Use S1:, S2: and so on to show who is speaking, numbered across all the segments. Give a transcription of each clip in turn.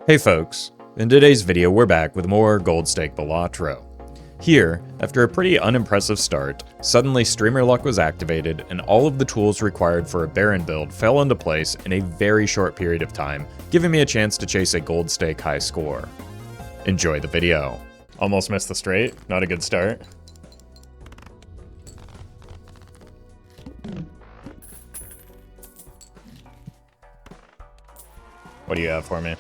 S1: Hey folks, in today's video we're back with more Gold Stake Balatro. Here, after a pretty unimpressive start, suddenly streamer luck was activated and all of the tools required for a Baron build fell into place in a very short period of time, giving me a chance to chase a Gold Stake high score. Enjoy the video. Almost missed the straight, not a good start. What do you have for me?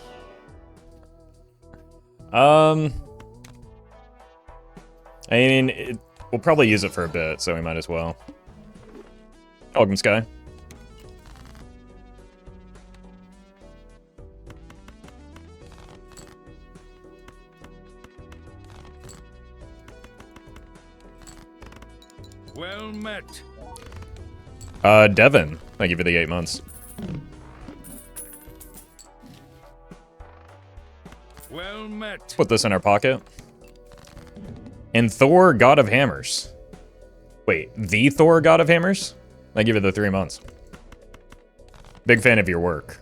S1: I mean, we'll probably use it for a bit, so we might as well. Welcome, Sky.
S2: Well met.
S1: Devin, thank you for the 8 months.
S2: Well met.
S1: Put this in our pocket. And Thor, God of Hammers. Wait, the Thor, God of Hammers? I give you the 3 months. Big fan of your work.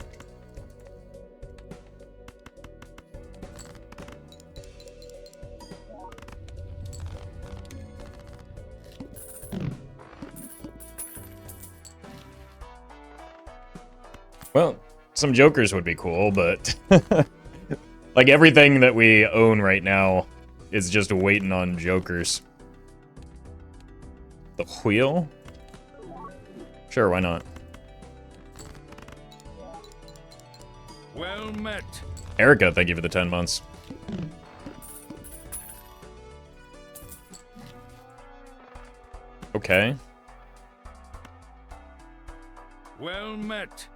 S1: Well, some jokers would be cool, but like everything that we own right now is just waiting on jokers. The wheel? Sure, why not?
S2: Well met.
S1: Erica, thank you for the 10 months. Okay.
S2: Well met.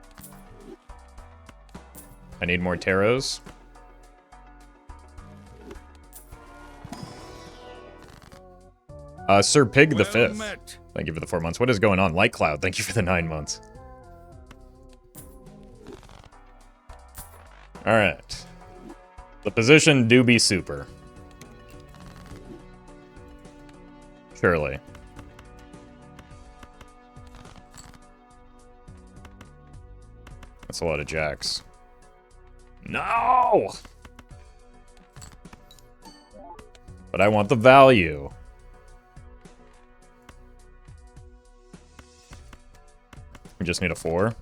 S1: I need more tarots. Sir Pig the 5th.
S2: Met.
S1: Thank you for the 4 months. What is going on? Light Cloud, thank you for the 9 months. Alright. The position do be super. Surely. That's a lot of jacks. No! But I want the value. We just need a 4.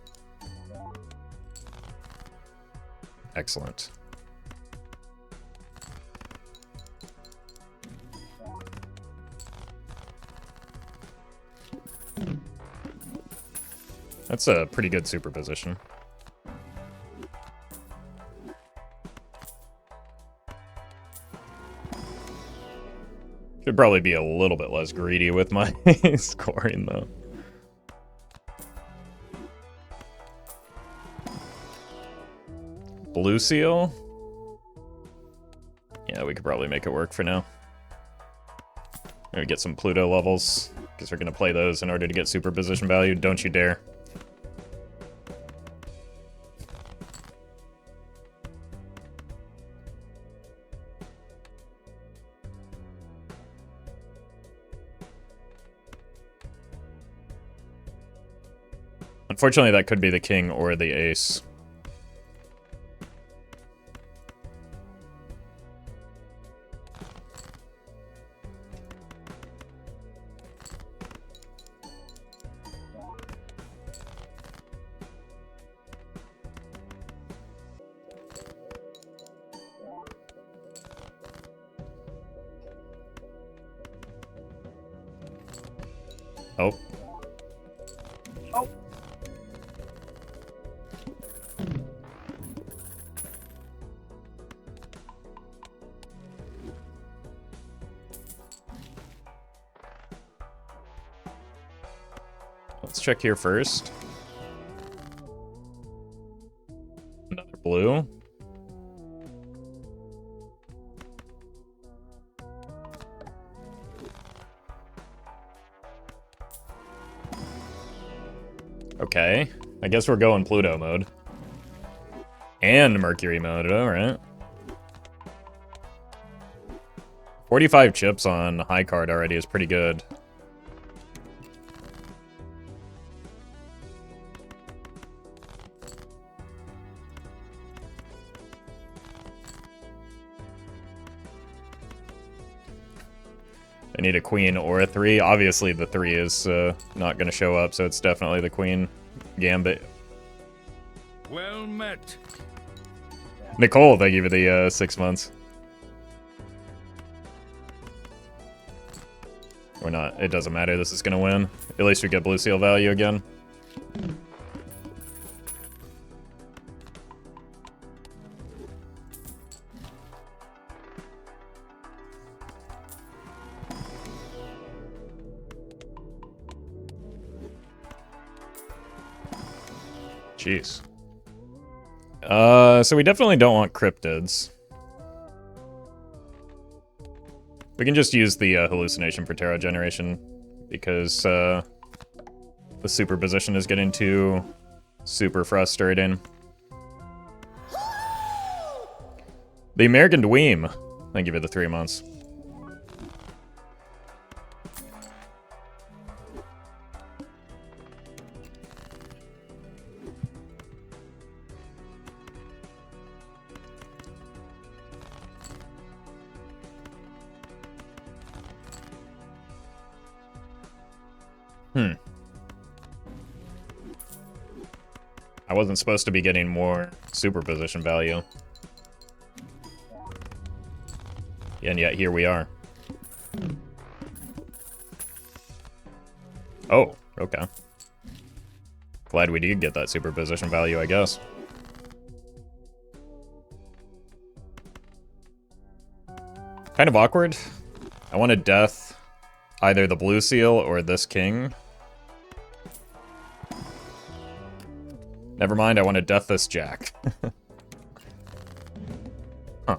S1: Excellent. That's a pretty good superposition. Should probably be a little bit less greedy with my scoring, though. Blue Seal? Yeah, we could probably make it work for now. Maybe get some Pluto levels, because we're going to play those in order to get superposition value. Don't you dare. Unfortunately, that could be the king or the ace. Oh. Oh. Let's check here first. Another blue. Okay, I guess we're going Pluto mode. And Mercury mode, alright. 45 chips on high card already is pretty good. I need a queen or a 3. Obviously, the 3 is not going to show up, so it's definitely the queen gambit.
S2: Well met.
S1: Nicole, thank you for the 6 months. Or not. It doesn't matter. This is going to win. At least we get blue seal value again. Jeez. So we definitely don't want cryptids. We can just use the hallucination for tarot generation, because the superposition is getting too super frustrating. The American Dweem. Thank you for the 3 months. I wasn't supposed to be getting more superposition value. And yet here we are. Oh, okay. Glad we did get that superposition value, I guess. Kind of awkward. I wanted death, either the blue seal or this king. Never mind, I want to death this jack. Huh.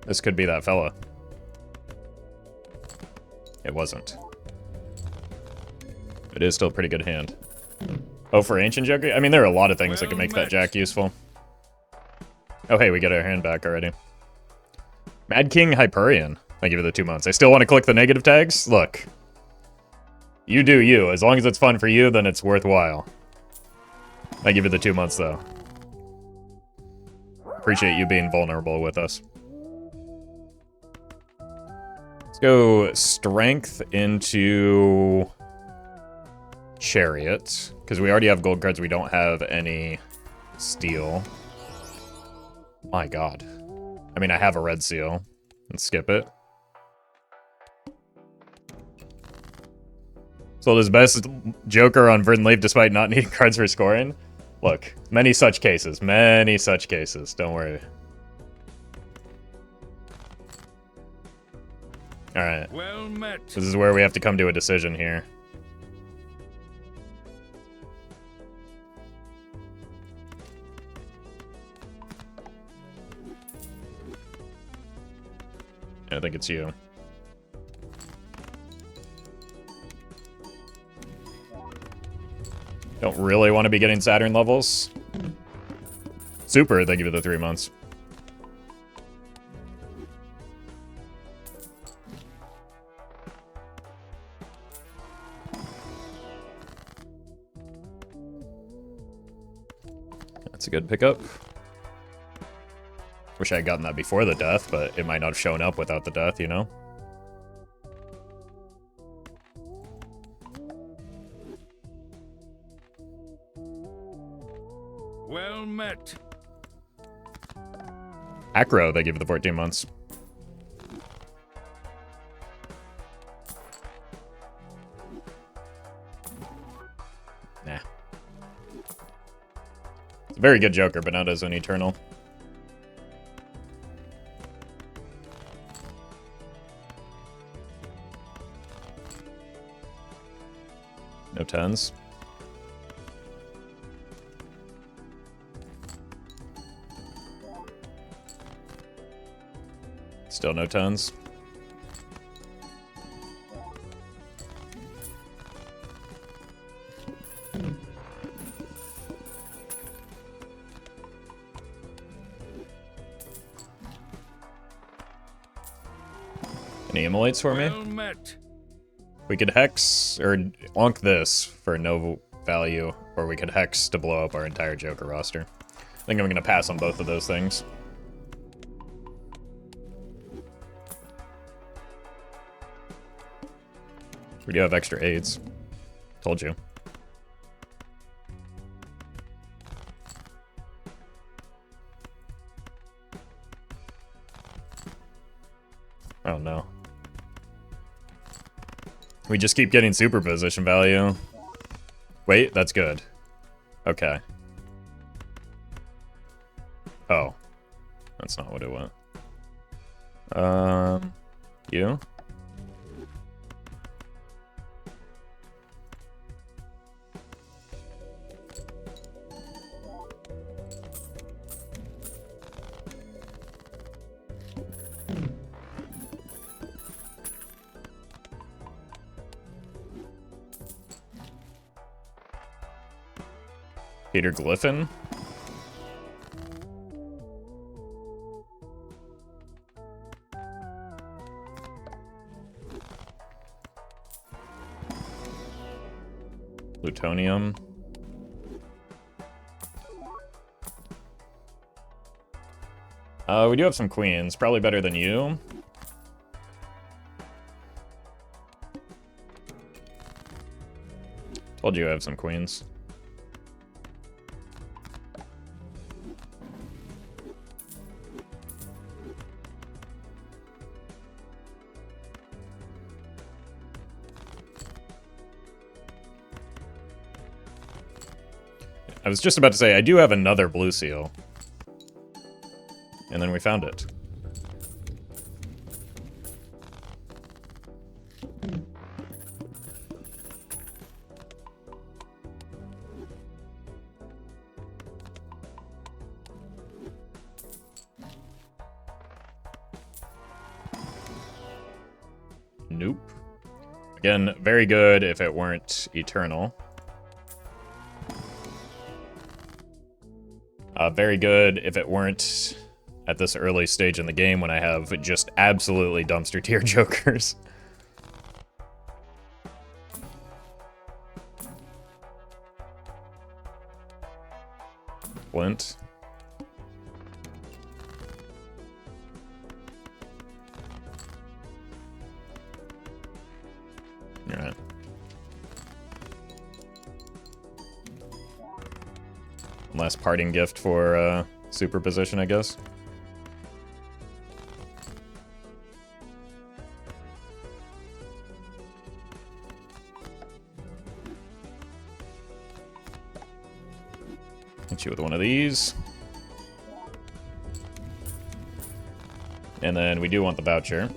S1: This could be that fella. It wasn't. It is still a pretty good hand. Oh, for Ancient Joker? I mean, there are a lot of things that could make that jack useful. Oh, hey, we get our hand back already. Mad King Hyperion. Thank you for the 2 months. I still want to click the negative tags? Look. You do you. As long as it's fun for you, then it's worthwhile. Thank you for the 2 months, though. Appreciate you being vulnerable with us. Let's go Strength into Chariot. Because we already have gold cards. We don't have any steel. My god. I mean, I have a red seal. Let's skip it. So his best Joker on Verdant Leaf despite not needing cards for scoring? Look, many such cases. Many such cases. Don't worry. Alright.
S2: Well met.
S1: This is where we have to come to a decision here. I think it's you. Don't really want to be getting Saturn levels. Super, thank you for the 3 months. That's a good pickup. Wish I had gotten that before the death, but it might not have shown up without the death, you know?
S2: Well met.
S1: Acro, they give the 14 months. Nah. It's a very good Joker, but not as an Eternal. No 10s. Still no 10s. Any immolates for me?
S2: Well met.
S1: We could Hex, or Onk this for no value, or we could Hex to blow up our entire Joker roster. I think I'm going to pass on both of those things. We do have extra aids. Told you. Oh no. We just keep getting superposition value. Wait, that's good. Okay. Oh. That's not what it was. You? Peter Gliffin? Plutonium. We do have some queens, probably better than you. Told you I have some queens. I was just about to say, I do have another blue seal. And then we found it. Nope. Again, very good if it weren't eternal. Very good if it weren't at this early stage in the game when I have just absolutely dumpster tier jokers. Flint. Alright. Last parting gift for Superposition, I guess. Hit you with one of these. And then we do want the voucher.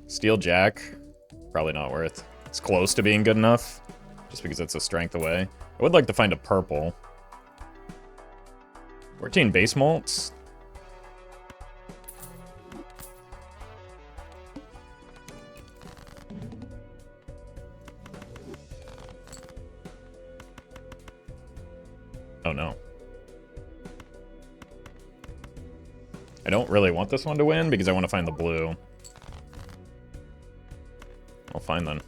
S1: Steel Jack, probably not worth. It's close to being good enough, just because it's a strength away. I would like to find a purple. 14 base malts. Oh no. I don't really want this one to win because I want to find the blue. Well, fine then.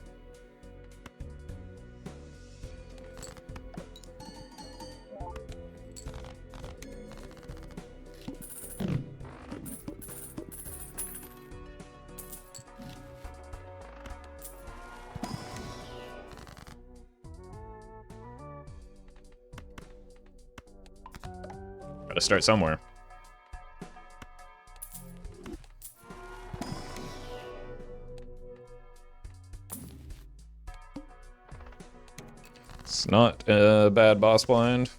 S1: Gotta start somewhere. It's not a bad boss blind.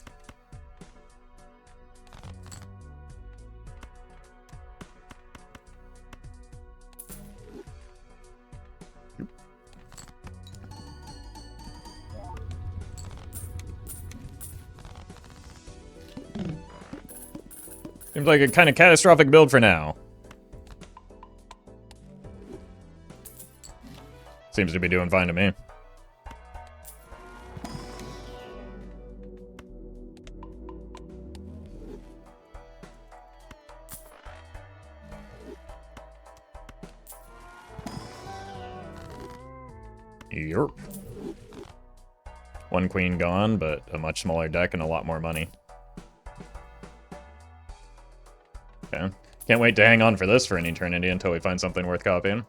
S1: Seems like a kind of catastrophic build for now. Seems to be doing fine to me. Yerp. One queen gone, but a much smaller deck and a lot more money. Okay. Can't wait to hang on for this for an eternity until we find something worth copying.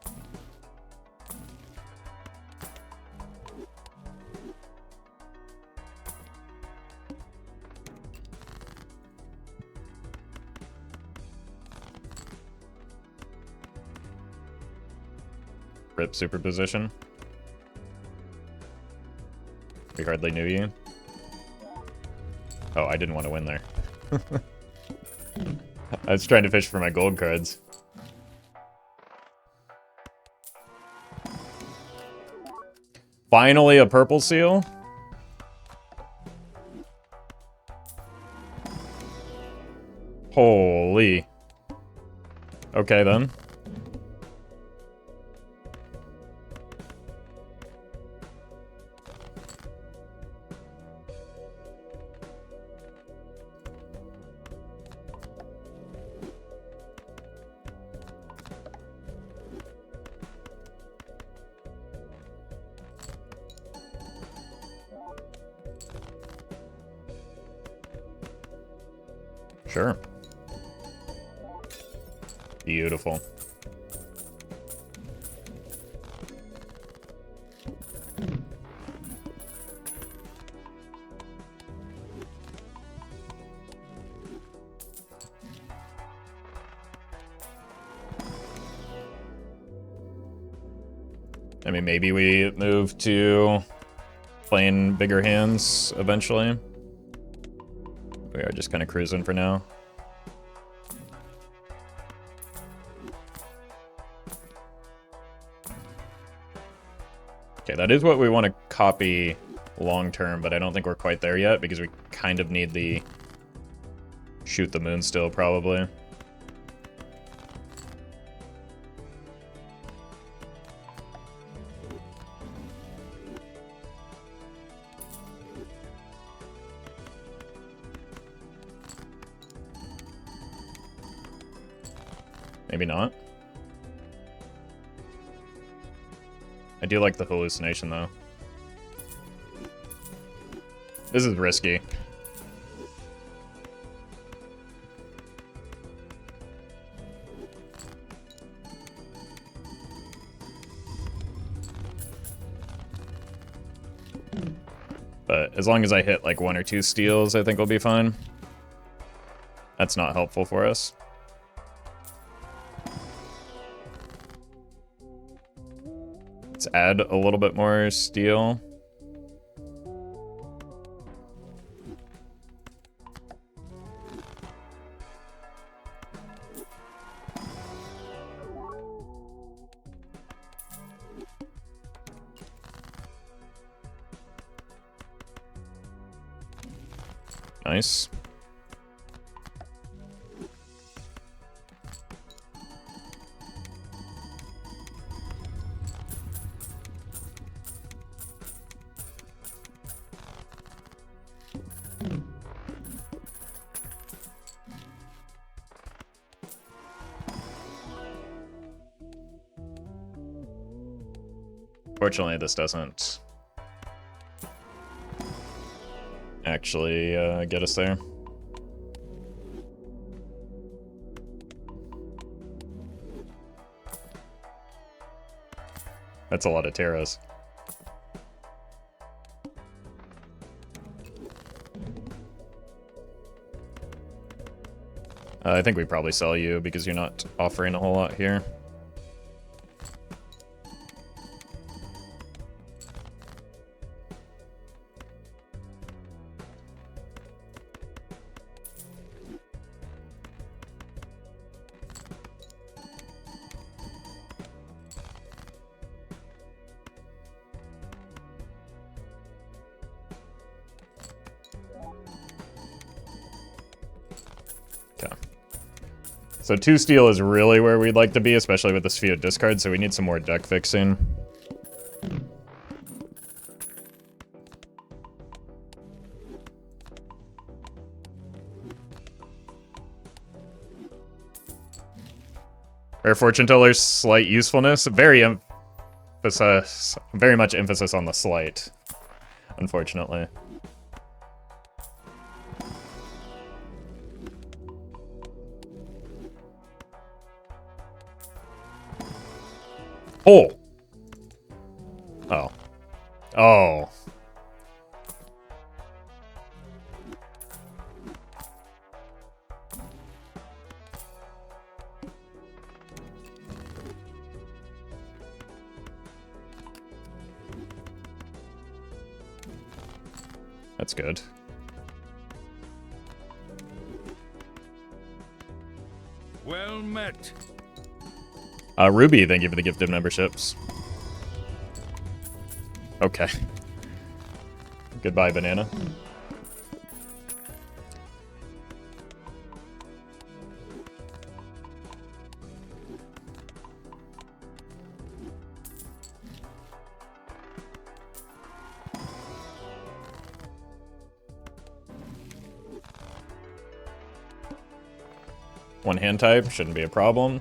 S1: Rip Superposition. We hardly knew you. Oh, I didn't want to win there. I was trying to fish for my gold cards. Finally a purple seal? Holy. Okay then. Sure. Beautiful. I mean, maybe we move to playing bigger hands eventually. We are just kind of cruising for now. Okay, that is what we want to copy long term, but I don't think we're quite there yet because we kind of need the shoot the moon still, probably. Maybe not. I do like the hallucination, though. This is risky. But as long as I hit like 1 or 2 steals, I think we'll be fine. That's not helpful for us. Let's add a little bit more steel. Nice. Fortunately, this doesn't actually get us there. That's a lot of Terras. I think we probably sell you because you're not offering a whole lot here. So 2 steel is really where we'd like to be, especially with the Sphere discard, so we need some more deck fixing. Or Fortune Teller's slight usefulness. Very much emphasis on the slight, unfortunately. Oh! Oh. Oh. That's good.
S2: Well met.
S1: Ruby, thank you for the gifted memberships. Okay. Goodbye, banana. One hand type, shouldn't be a problem.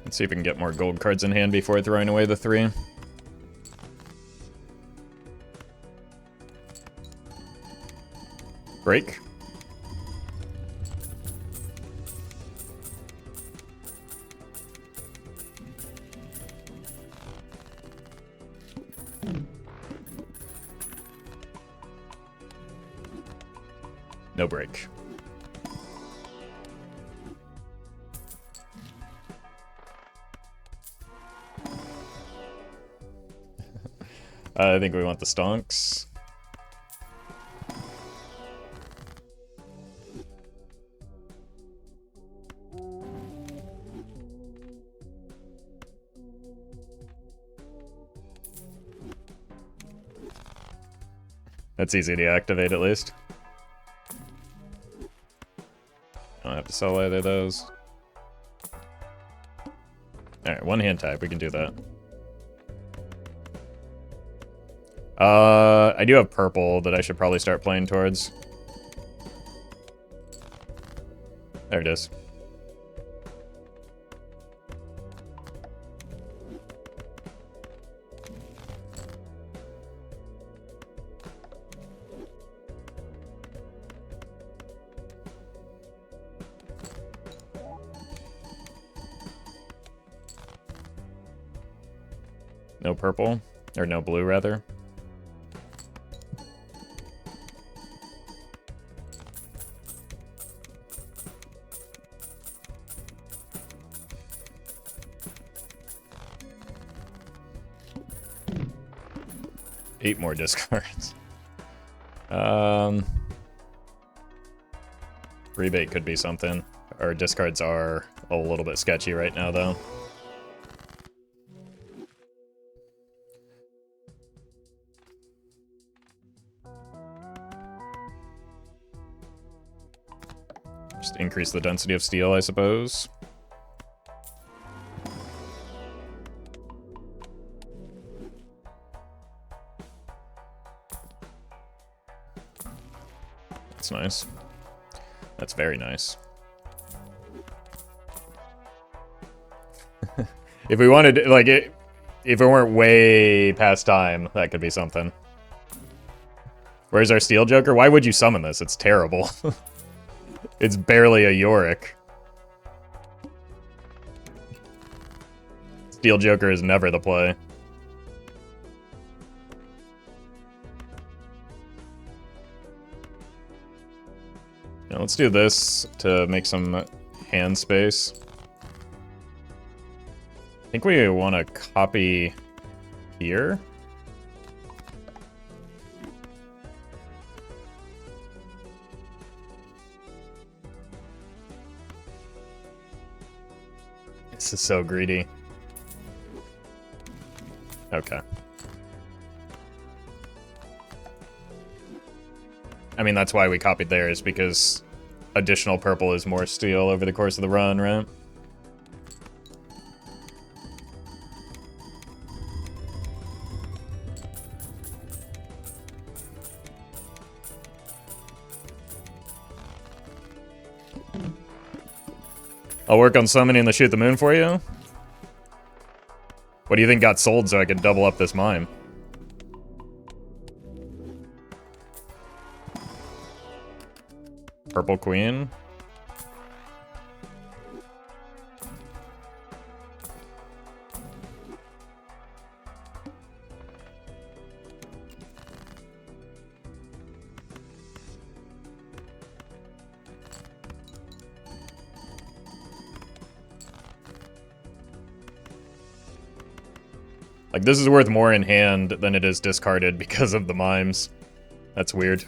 S1: Let's see if we can get more gold cards in hand before throwing away the 3. Break. No break. I think we want the stonks. That's easy to activate at least. I don't have to sell either of those. Alright, one hand type, we can do that. I do have purple that I should probably start playing towards. There it is. No purple, or no blue rather. Eight more discards. Rebate could be something. Our discards are a little bit sketchy right now, though. Just increase the density of steel, I suppose. That's nice. That's very nice. If we wanted, like, if it weren't way past time, that could be something. Where's our Steel Joker? Why would you summon this? It's terrible. It's barely a Yorick. Steel Joker is never the play. Now let's do this to make some hand space. I think we want to copy here. This is so greedy. Okay. I mean, that's why we copied theirs, because additional purple is more steel over the course of the run, right? I'll work on summoning the Shoot the Moon for you. What do you think got sold so I could double up this mime? Purple Queen. Like, this is worth more in hand than it is discarded because of the mimes. That's weird.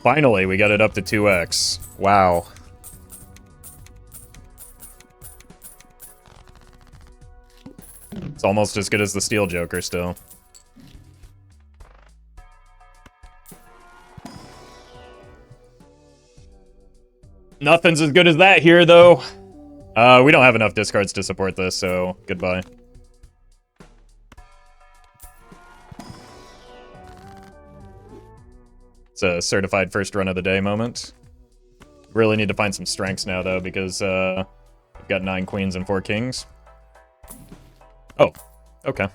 S1: Finally, we got it up to 2x. Wow. It's almost as good as the Steel Joker still. Nothing's as good as that here, though. We don't have enough discards to support this, so goodbye. It's a certified first run of the day moment. Really need to find some strengths now, though, because we've got 9 queens and 4 kings. Oh, okay.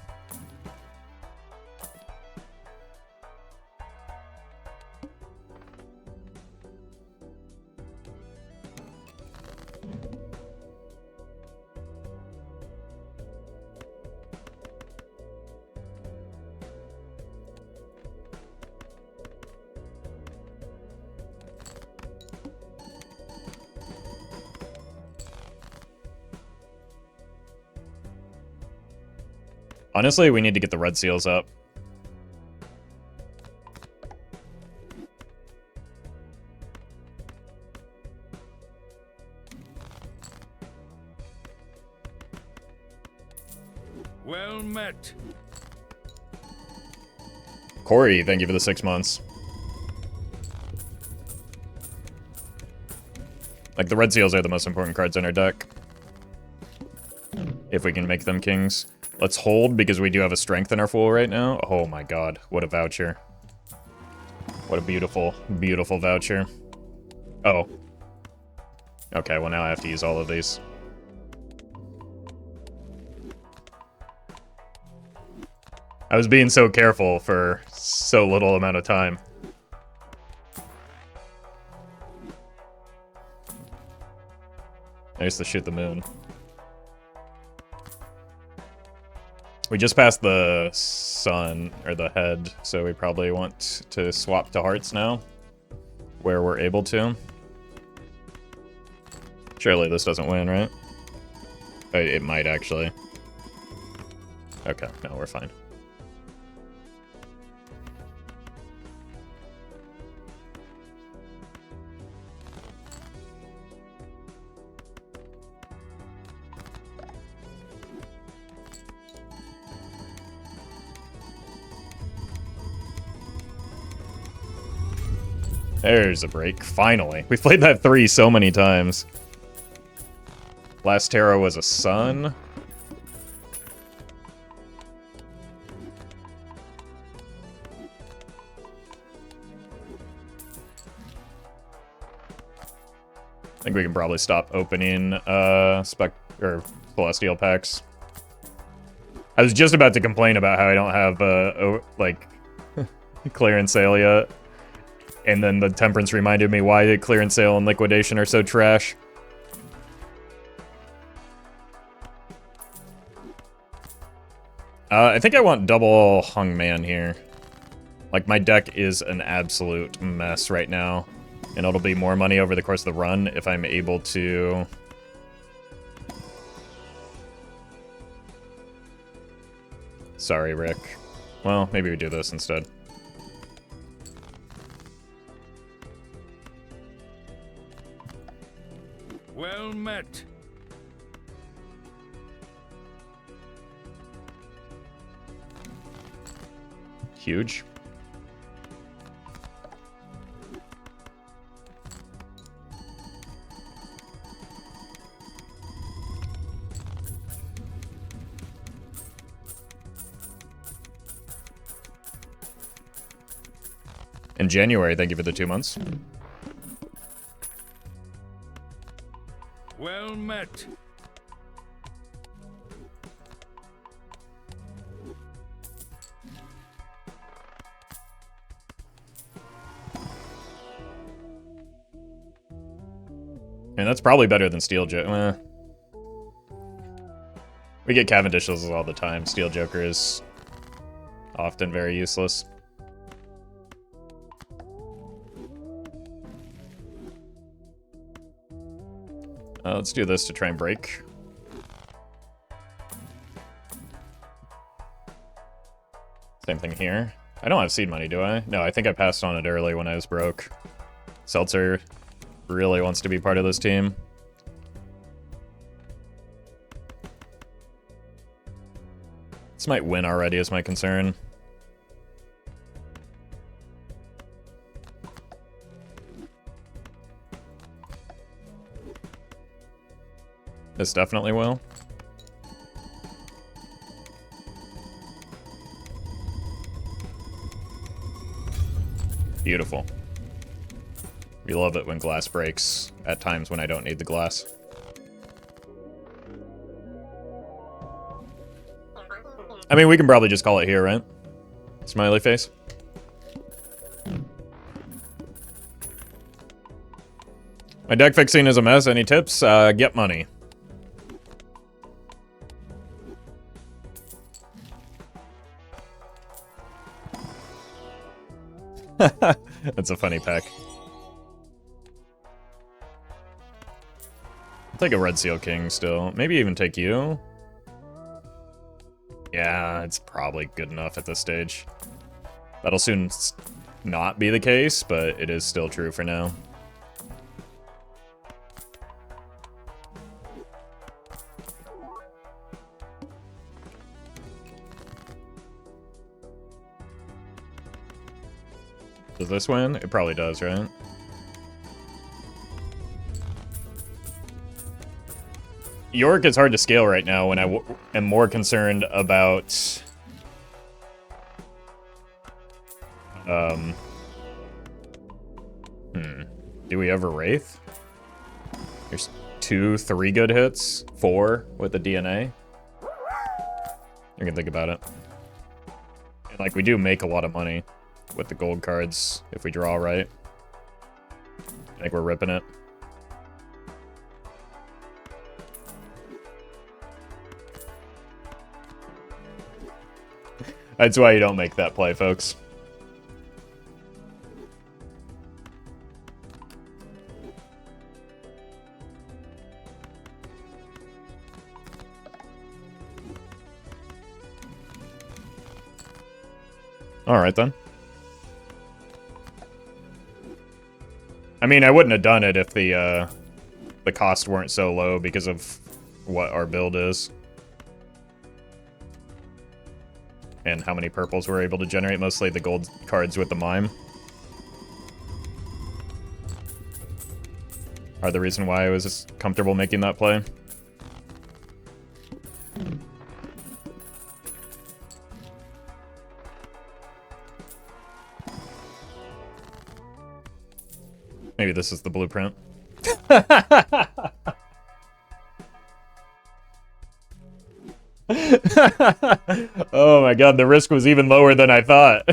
S1: Honestly, we need to get the red seals up.
S2: Well met.
S1: Corey, thank you for the 6 months. Like, the red seals are the most important cards in our deck. If we can make them kings. Let's hold, because we do have a strength in our pool right now. Oh my god, what a voucher. What a beautiful, beautiful voucher. Oh. Okay, well now I have to use all of these. I was being so careful for so little amount of time. There's the Shoot the Moon. We just passed the sun, or the head, so we probably want to swap to hearts now, where we're able to. Surely this doesn't win, right? It might, actually. Okay, no, we're fine. There's a break, finally. We've played that 3 so many times. Last tarot was a sun. I think we can probably stop opening celestial packs. I was just about to complain about how I don't have like clearance sale yet. And then the Temperance reminded me why the clearance sale and liquidation are so trash. I think I want double Hung Man here. Like, my deck is an absolute mess right now. And it'll be more money over the course of the run if I'm able to... Sorry, Rick. Well, maybe we do this instead.
S2: Well met.
S1: huge. In January, thank you for the 2 months.
S2: Well met.
S1: And that's probably better than Steel Joker. We get Cavendishes all the time. Steel Joker is often very useless. Let's do this to try and break. Same thing here. I don't have seed money, do I? No, I think I passed on it early when I was broke. Seltzer really wants to be part of this team. This might win already is my concern. This definitely will. Beautiful. We love it when glass breaks at times when I don't need the glass. I mean, we can probably just call it here, right? Smiley face. My deck fixing is a mess. Any tips? Get money. That's a funny pack. I'll take a Red Seal King still. Maybe even take you. Yeah, it's probably good enough at this stage. That'll soon not be the case, but it is still true for now. Does this win? It probably does, right? York is hard to scale right now when I am more concerned about... Do we ever Wraith? There's 2, 3 good hits. 4 with the DNA. You can think about it. And, like, we do make a lot of money with the gold cards if we draw right. I think we're ripping it. That's why you don't make that play, folks. All right, then. I mean, I wouldn't have done it if the costs weren't so low because of what our build is. And how many purples we're able to generate, mostly the gold cards with the mime. Are the reason why I was comfortable making that play. Maybe this is the blueprint. Oh my god, the risk was even lower than I thought.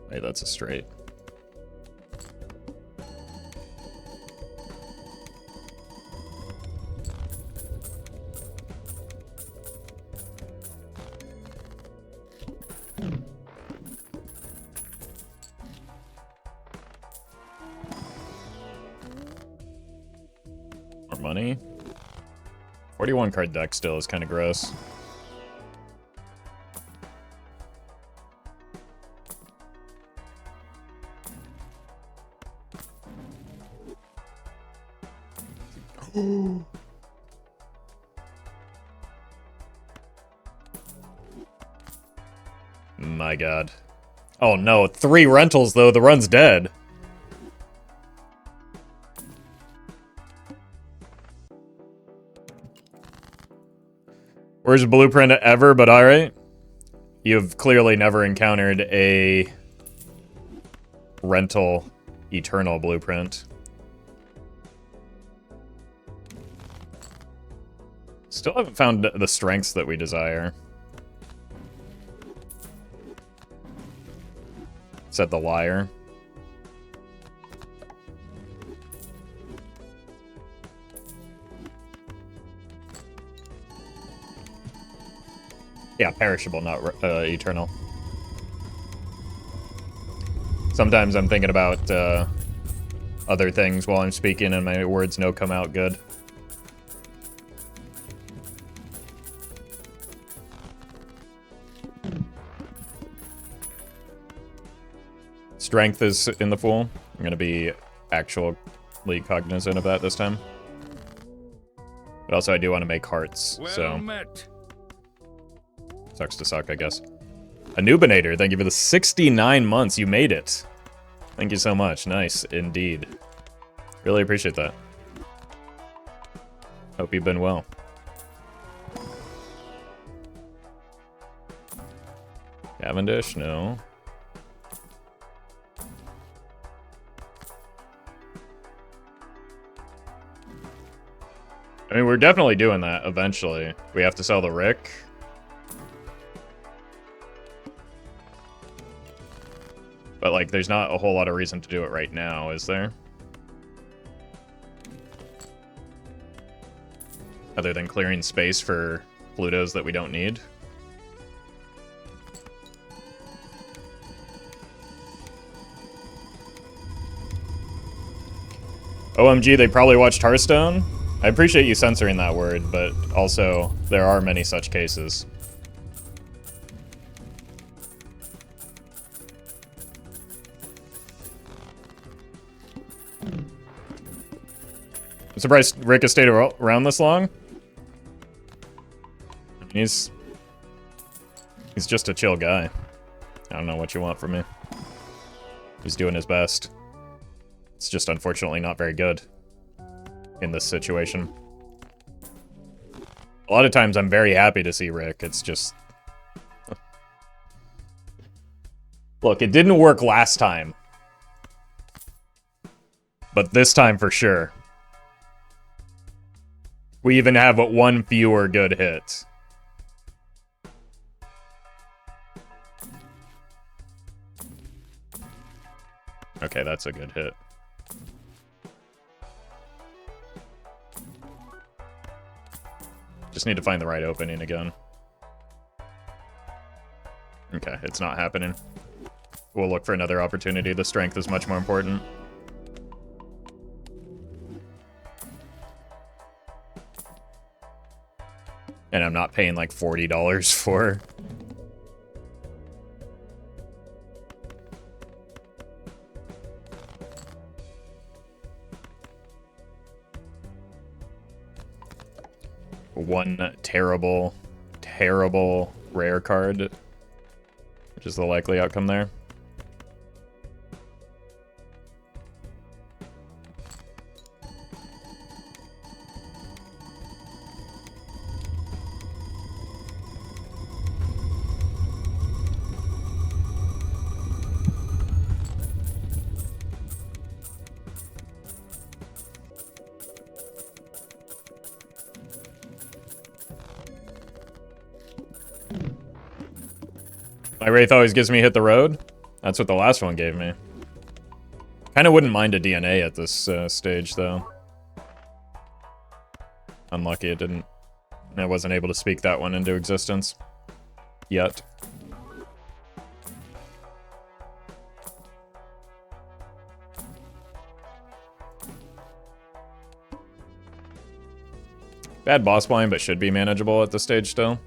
S1: Hey, that's a straight. money. 41 card deck still is kind of gross. My god. Oh no, 3 rentals though, the run's dead. Worst blueprint ever, but alright. You've clearly never encountered a rental eternal blueprint. Still haven't found the strengths that we desire. Said the liar. Yeah, perishable, not eternal. Sometimes I'm thinking about other things while I'm speaking and my words no come out good. Strength is in the pool. I'm going to be actually cognizant of that this time. But also I do want to make hearts,
S2: Well
S1: so...
S2: met.
S1: Sucks to suck, I guess. Anubinator, thank you for the 69 months. You made it. Thank you so much. Nice, indeed. Really appreciate that. Hope you've been well. Cavendish? No. I mean, we're definitely doing that eventually. We have to sell the Rick. But, like, there's not a whole lot of reason to do it right now, is there? Other than clearing space for Plutos that we don't need. OMG, they probably watched Hearthstone? I appreciate you censoring that word, but also, there are many such cases. I'm surprised Rick has stayed around this long. He's just a chill guy. I don't know what you want from me. He's doing his best. It's just unfortunately not very good in this situation. A lot of times I'm very happy to see Rick. It's just... Look, it didn't work last time. But this time for sure. We even have one fewer good hit. Okay, that's a good hit. Just need to find the right opening again. Okay, it's not happening. We'll look for another opportunity. The strength is much more important. And I'm not paying like $40 for... one terrible, terrible rare card, which is the likely outcome there. My Wraith always gives me hit the road. That's what the last one gave me. Kind of wouldn't mind a DNA at this stage, though. Unlucky it didn't. I wasn't able to speak that one into existence. Yet. Bad boss blind, but should be manageable at this stage still.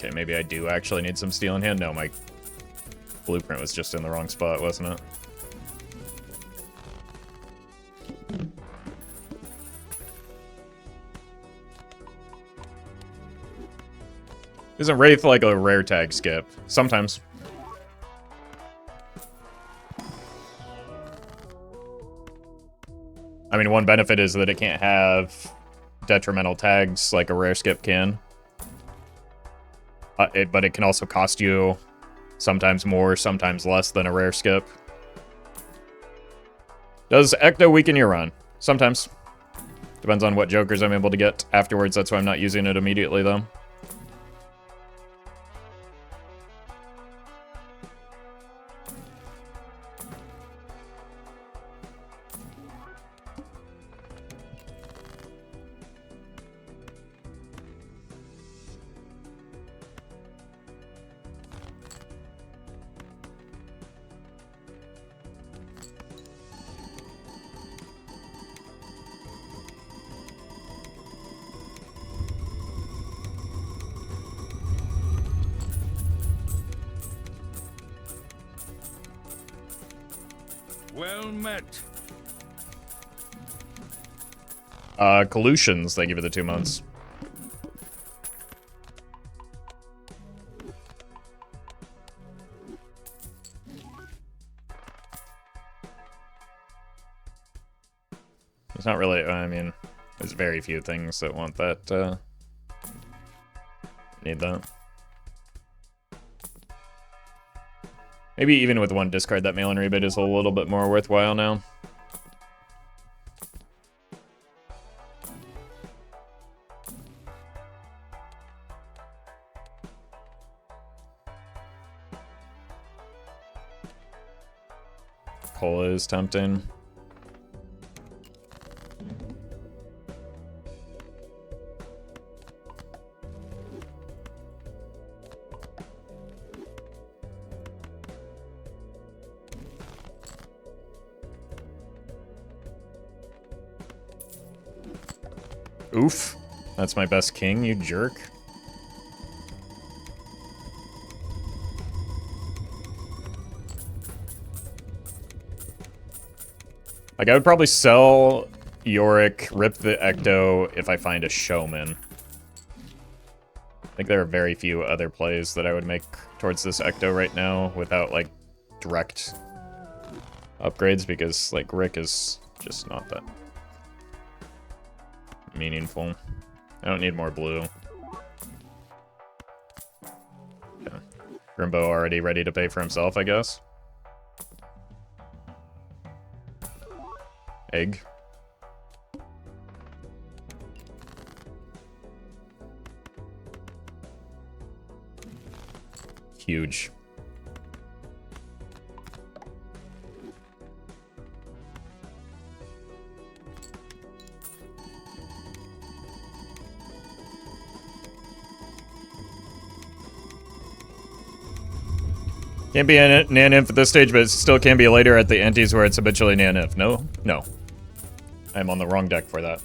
S1: Okay, maybe I do actually need some steel in hand. No, my blueprint was just in the wrong spot, wasn't it? Isn't Wraith like a rare tag skip? Sometimes. I mean, one benefit is that it can't have detrimental tags like a rare skip can. But it can also cost you sometimes more, sometimes less than a rare skip. Does Ecto weaken your run? Sometimes. Depends on what jokers I'm able to get afterwards. That's why I'm not using it immediately, though.
S2: Well met.
S1: Collusions, they give you the 2 months. There's not really, I mean, there's very few things that want that, need that. Maybe even with one discard, that mail-in rebate is a little bit more worthwhile now. Cola is tempting. Oof. That's my best king, you jerk. Like, I would probably sell Yorick, rip the Ecto if I find a Showman. I think there are very few other plays that I would make towards this Ecto right now without, like, direct upgrades, because, like, Rick is just not that meaningful. I don't need more blue. Yeah. Grimbo already ready to pay for himself, I guess. Egg. Huge. Can't be a Nan-Inf at this stage, but it still can be later at the antes where it's habitually Nan-Inf. No? No. I'm on the wrong deck for that.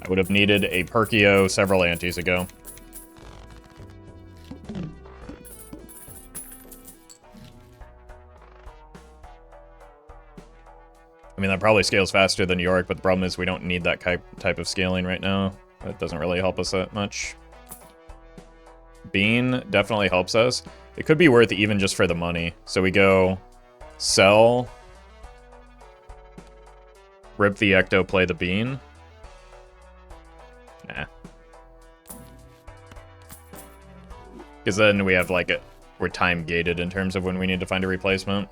S1: I would have needed a Perkeo several antes ago. I mean, that probably scales faster than Yorick, but the problem is we don't need that type of scaling right now. That doesn't really help us that much. Bean definitely helps us. It could be worth even just for the money. So we go sell, rip the Ecto, play the Bean. Nah. Because then we have like we're time gated in terms of when we need to find a replacement.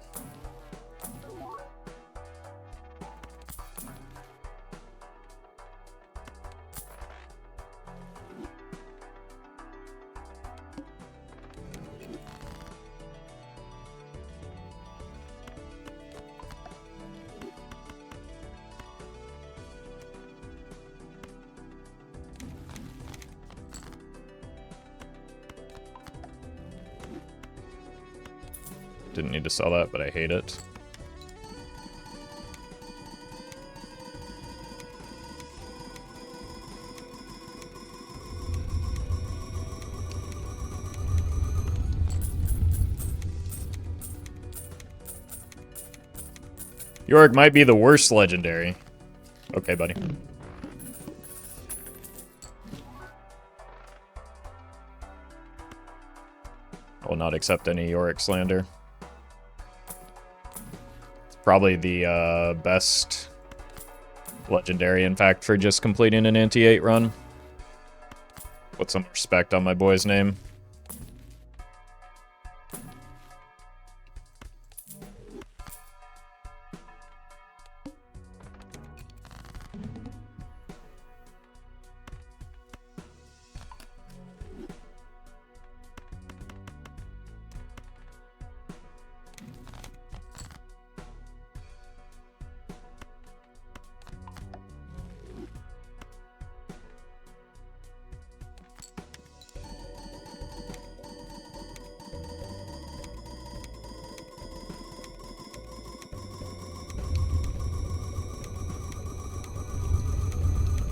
S1: Didn't need to sell that, but I hate it. Yorick might be the worst legendary. Okay, buddy. I will not accept any Yorick slander. It's probably the best legendary, in fact, for just completing an anti-8 run. Put some respect on my boy's name.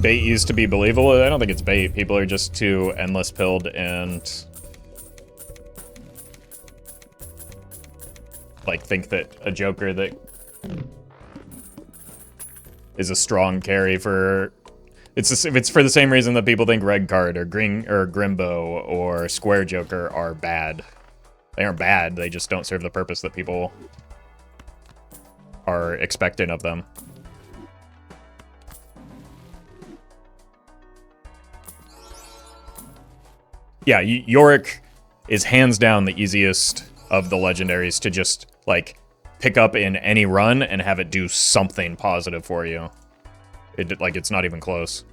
S1: Bait used to be believable. I don't think it's bait. People are just too endless pilled and like think that a Joker that is a strong carry for it's for the same reason that people think Red Card or Green or Grimbo or Square Joker are bad. They aren't bad. They just don't serve the purpose that people are expecting of them. Yeah, Yorick is hands down the easiest of the legendaries to just, like, pick up in any run and have it do something positive for you. It's not even close.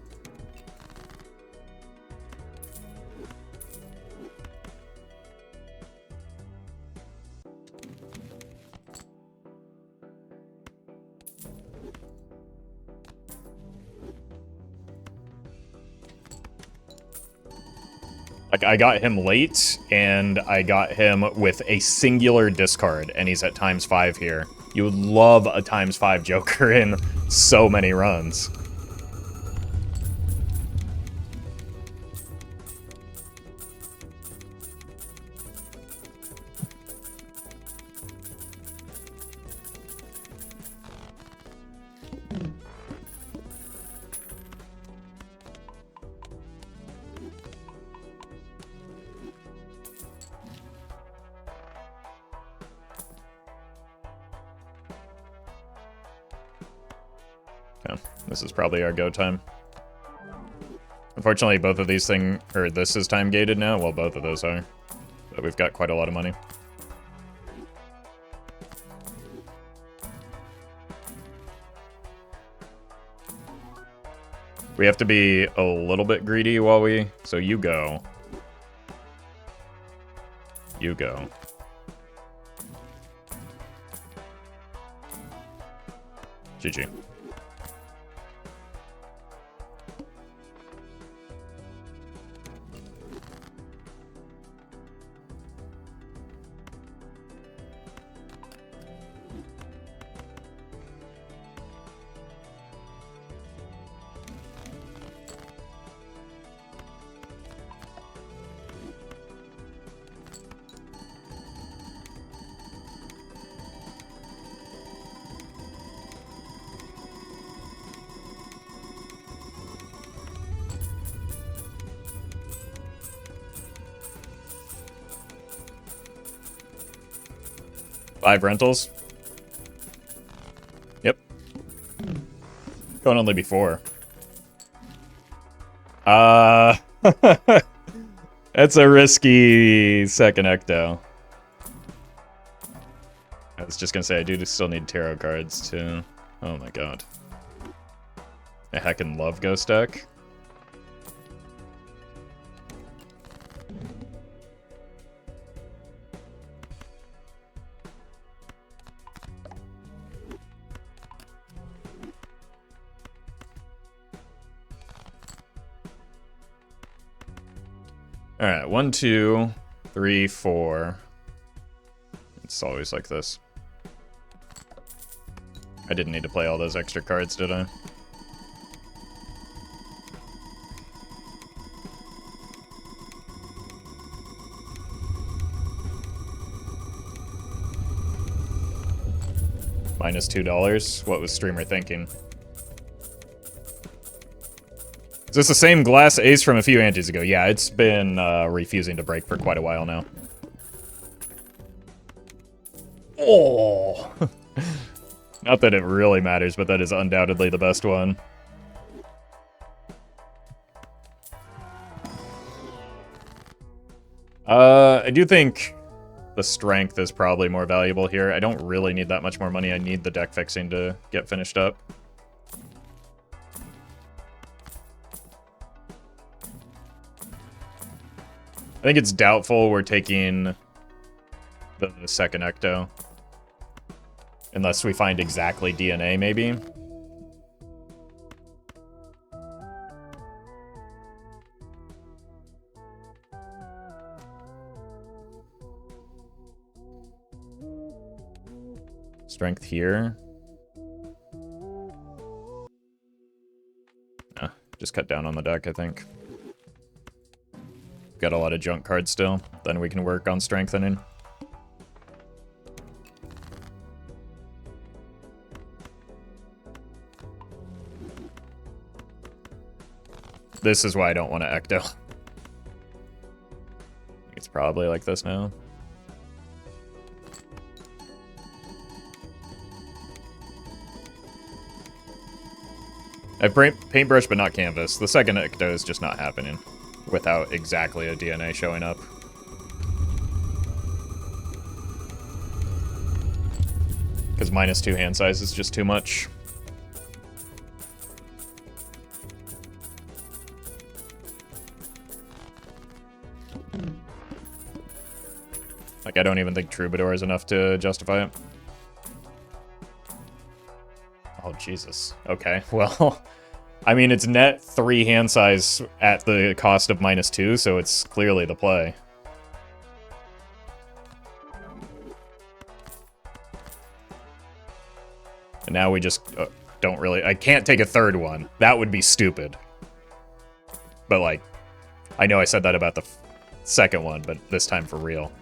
S1: Like, I got him late, and I got him with a singular discard, and he's at ×5 here. You would love a ×5 Joker in so many runs. Okay, this is probably our go time. Unfortunately, both of these this is time gated now. Well, both of those are. But we've got quite a lot of money. We have to be a little bit greedy while we... So you go. You go. GG. Five rentals? Yep. Going only be 4. That's a risky second Ecto. I was just gonna say, I do still need tarot cards too. Oh my god. I heckin' love Ghost deck. Alright, 1, 2, 3, 4. It's always like this. I didn't need to play all those extra cards, did I? Minus $2. What was streamer thinking? Is this the same glass ace from a few antes ago? Yeah, it's been refusing to break for quite a while now. Oh! Not that it really matters, but that is undoubtedly the best one. I do think the strength is probably more valuable here. I don't really need that much more money. I need the deck fixing to get finished up. I think it's doubtful we're taking the second Ecto. Unless we find exactly DNA, maybe. Strength here. Just cut down on the deck, I think. Got a lot of junk cards still. Then we can work on strengthening. This is why I don't want to Ecto. It's probably like this now. I have paintbrush, but not canvas. The second Ecto is just not happening without exactly a DNA showing up. Because -2 hand size is just too much. Like, I don't even think Troubadour is enough to justify it. Oh, Jesus. Okay, well... I mean, it's net 3 hand size at the cost of -2, so it's clearly the play. And now we just don't really... I can't take a third one. That would be stupid. But, like, I know I said that about the second one, but this time for real.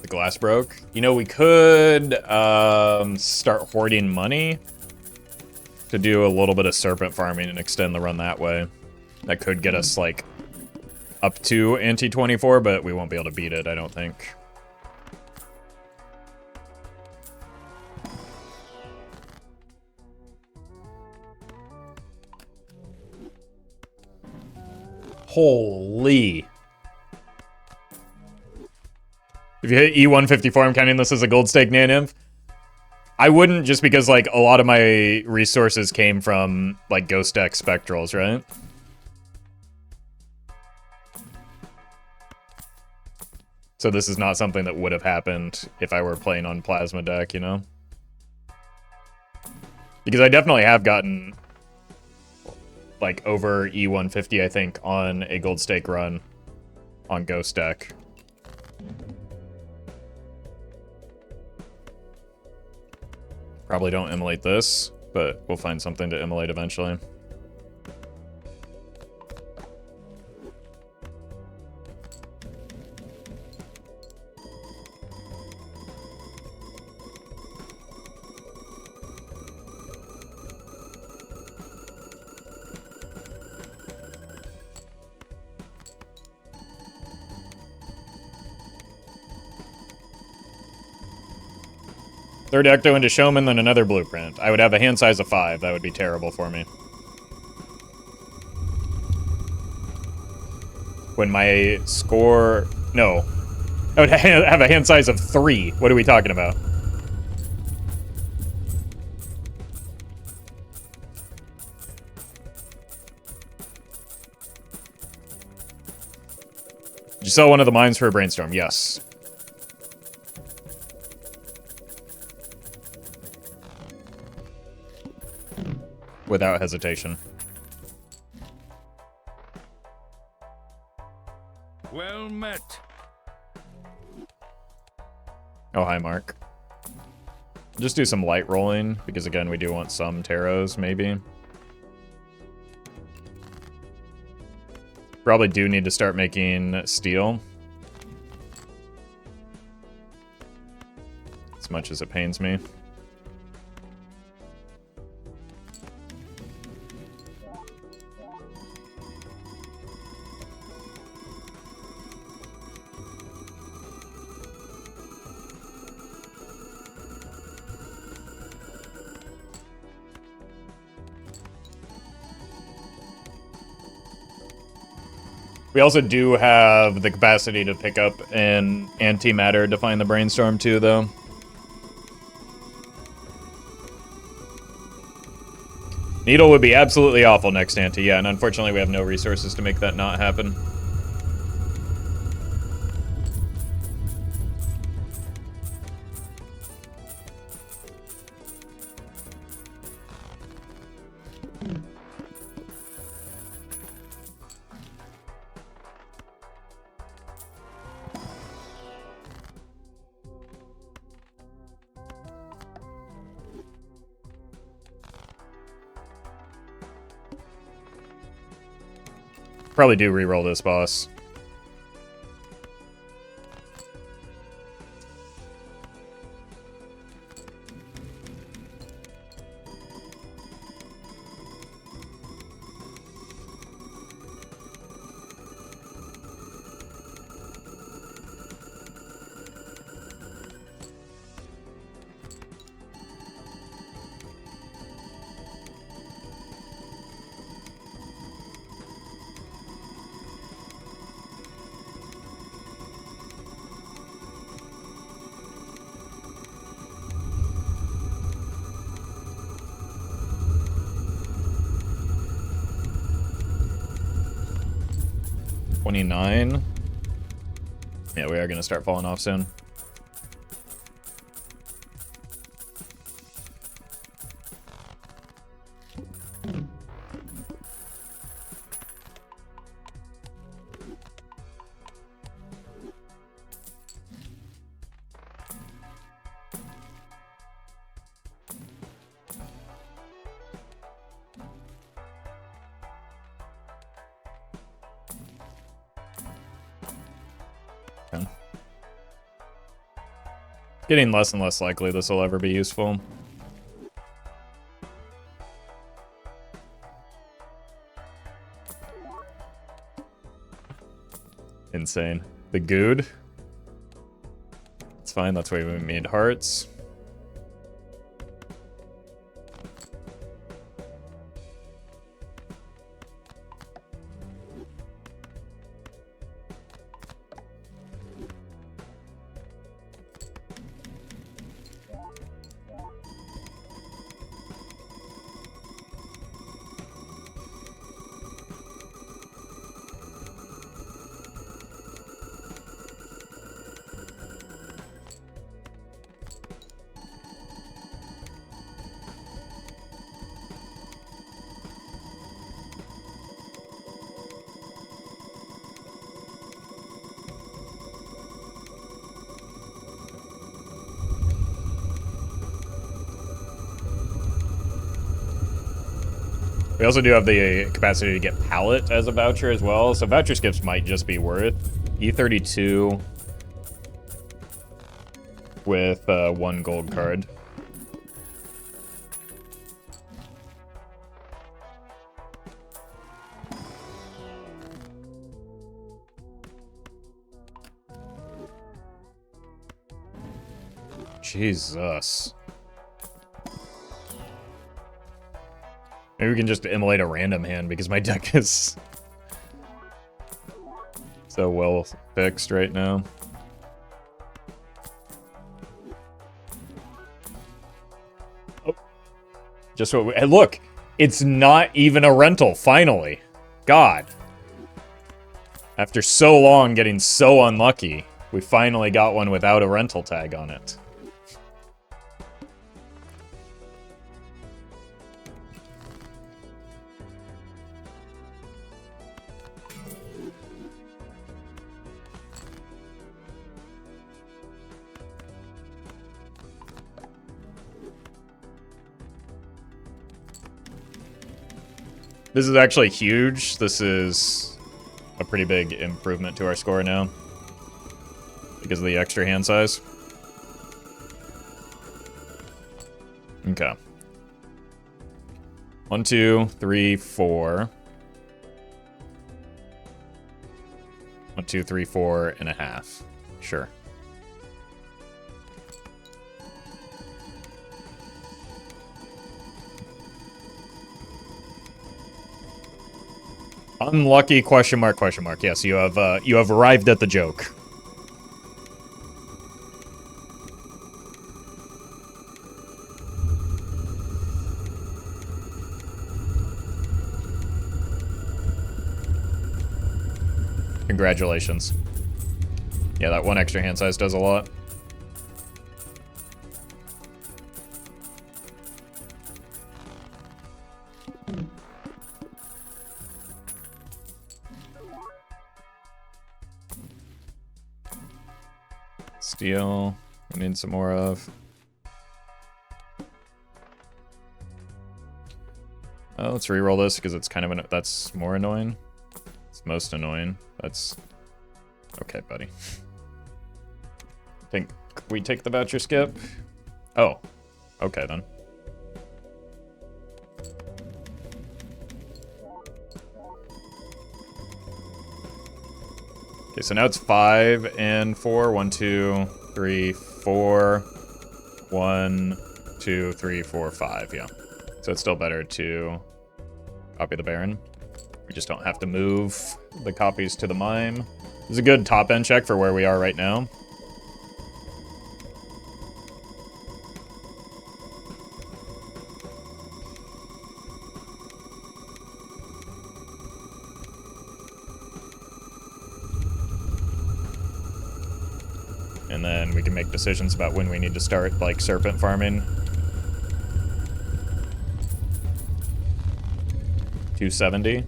S1: Glass broke. You know, we could start hoarding money to do a little bit of Serpent farming and extend the run that way. That could get us, like, up to ante 24, but we won't be able to beat it, I don't think. Holy... If you hit E154, I'm counting this as a Gold Stake Nanim. I wouldn't, just because, like, a lot of my resources came from, like, Ghost Deck Spectrals, right? So this is not something that would have happened if I were playing on Plasma deck, you know? Because I definitely have gotten, like, over E150, I think, on a Gold Stake run on Ghost Deck. Probably don't immolate this, but we'll find something to immolate eventually. Third Ecto into Showman, then another Blueprint. I would have a hand size of 5. That would be terrible for me. When my score... No. I would have a hand size of 3. What are we talking about? Did you sell one of the mines for a brainstorm? Yes. Without hesitation.
S2: Well met.
S1: Oh, hi, Mark. Just do some light rolling, because again, we do want some taros, maybe. Probably do need to start making steel. As much as it pains me. We also do have the capacity to pick up an antimatter to find the brainstorm too, though. Needle would be absolutely awful next anti, yeah, and unfortunately we have no resources to make that not happen. Probably do reroll this boss. $29. Yeah, we are going to start falling off soon. Getting less and less likely this will ever be useful. Insane. The good. It's fine, that's why we made hearts. We also do have the capacity to get pallet as a voucher as well, so voucher skips might just be worth E32 with 1 gold card. Jesus. Maybe we can just immolate a random hand because my deck is so well fixed right now. Oh. Just what we... Hey, look! It's not even a rental, finally. God. After so long getting so unlucky, we finally got one without a rental tag on it. This is actually huge. This is a pretty big improvement to our score now because of the extra hand size. Okay. 1, 2, 3, 4. 1, 2, 3, 4 and a half. Sure. Unlucky question mark question mark. Yes, you have arrived at the joke. Congratulations. Yeah, that one extra hand size does a lot. Steel, we need some more of. Let's reroll this because it's kind of that's more annoying. It's most annoying. That's okay, buddy. Think we take the voucher skip? Oh, okay then. Okay, so now it's 5 and 4. 1, 2, 3, 4. 1, 2, 3, 4, 5. Yeah. So it's still better to copy the Baron. We just don't have to move the copies to the mime. This is a good top end check for where we are right now. And then we can make decisions about when we need to start, like, Serpent farming. 270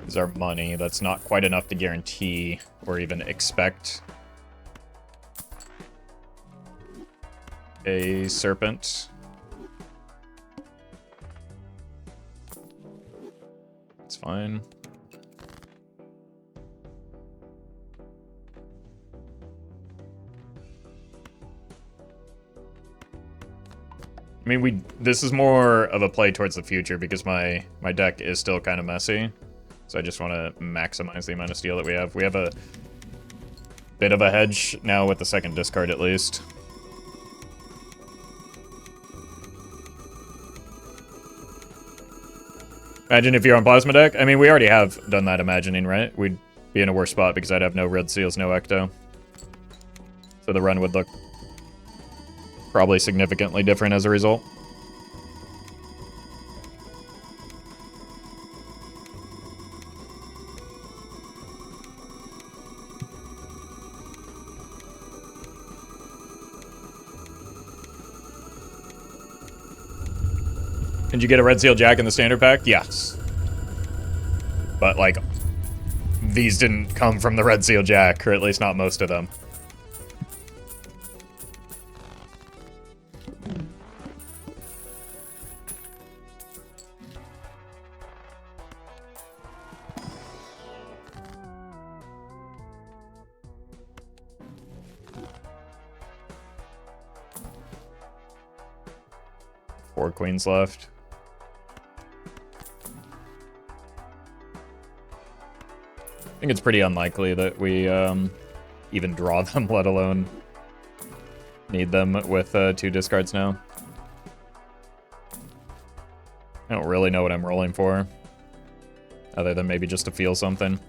S1: is our money. That's not quite enough to guarantee or even expect a Serpent. It's fine. I mean, this is more of a play towards the future because my deck is still kind of messy. So I just want to maximize the amount of steel that we have. We have a bit of a hedge now with the second discard at least. Imagine if you're on Plasma deck. I mean, we already have done that imagining, right? We'd be in a worse spot because I'd have no red seals, no Ecto. So the run would look probably significantly different as a result. Did you get a Red Seal Jack in the standard pack? Yes. But, like, these didn't come from the Red Seal Jack, or at least not most of them. Four queens left. I think it's pretty unlikely that we even draw them, let alone need them with 2 discards now. I don't really know what I'm rolling for, other than maybe just to feel something.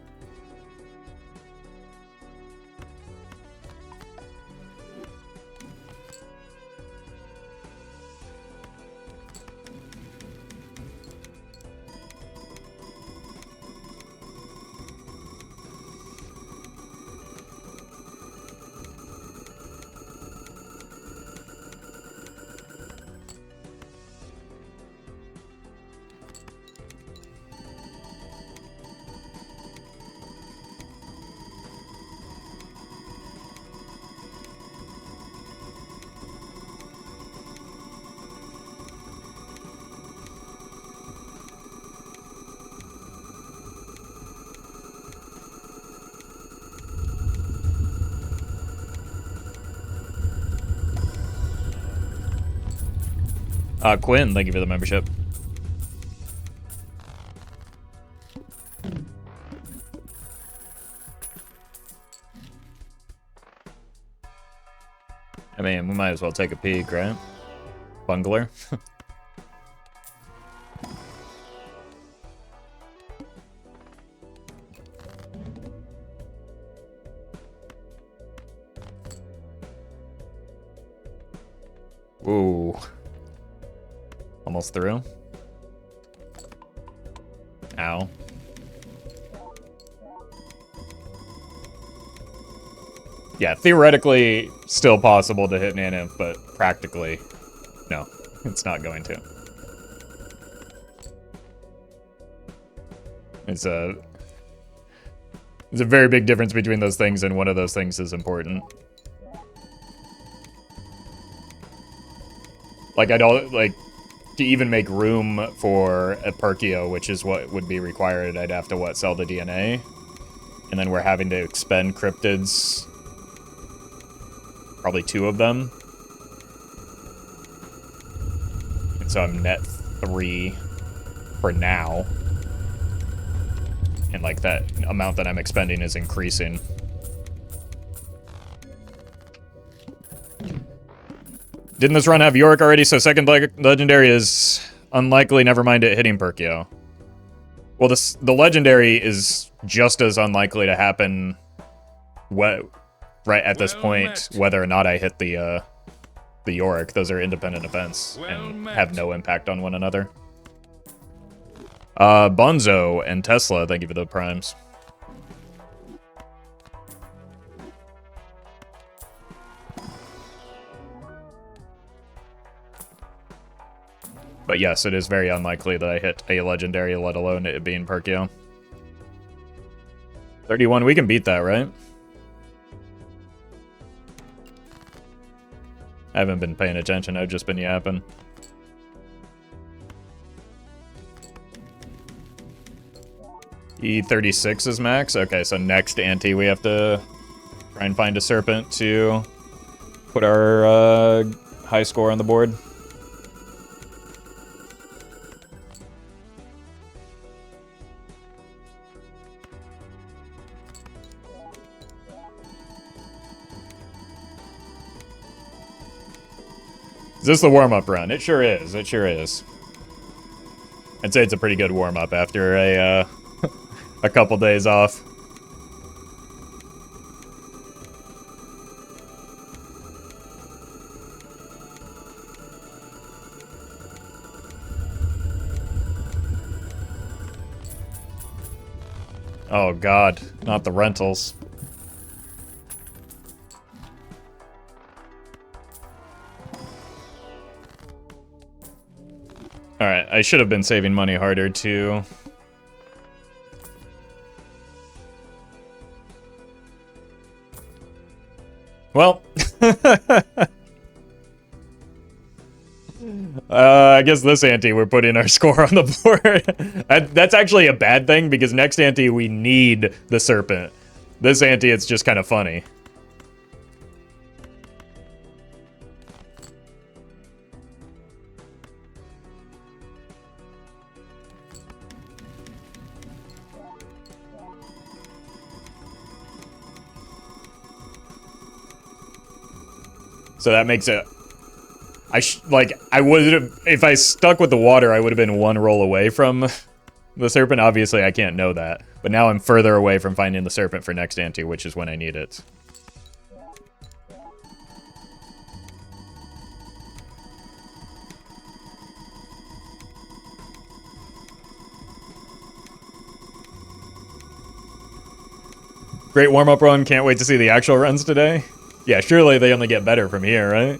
S1: Quinn, thank you for the membership. I mean, we might as well take a peek, right? Bungler. Ooh. Almost through. Ow. Yeah, theoretically, still possible to hit Nana, but practically, no, it's not going to. It's a very big difference between those things, and one of those things is important. Like, I don't, like, to even make room for a Perkeo, which is what would be required, I'd have to, what, sell the DNA? And then we're having to expend cryptids. Probably 2 of them. And so I'm net 3 for now. And, like, that amount that I'm expending is increasing. Didn't this run have Yorick already? So second legendary is unlikely, never mind it hitting Perkeo. Well, the legendary is just as unlikely to happen right at this point, whether or not I hit the Yorick. Those are independent events and have no impact on one another. Bonzo and Tesla, thank you for the primes. But yes, it is very unlikely that I hit a legendary, let alone it being Perkeo. 31, we can beat that, right? I haven't been paying attention, I've just been yapping. E36 is max? Okay, so next ante we have to try and find a Serpent to put our high score on the board. Is this the warm-up run? It sure is. It sure is. I'd say it's a pretty good warm-up after a a couple days off. Oh God, not the rentals. Alright, I should have been saving money harder, too. Well. I guess this ante we're putting our score on the board. That's actually a bad thing, because next ante we need the Serpent. This ante, it's just kind of funny. So that makes it I would have, if I stuck with the water, I would have been one roll away from the Serpent. Obviously, I can't know that. But now I'm further away from finding the Serpent for next ante, which is when I need it. Great warm-up run. Can't wait to see the actual runs today. Yeah, surely they only get better from here, right?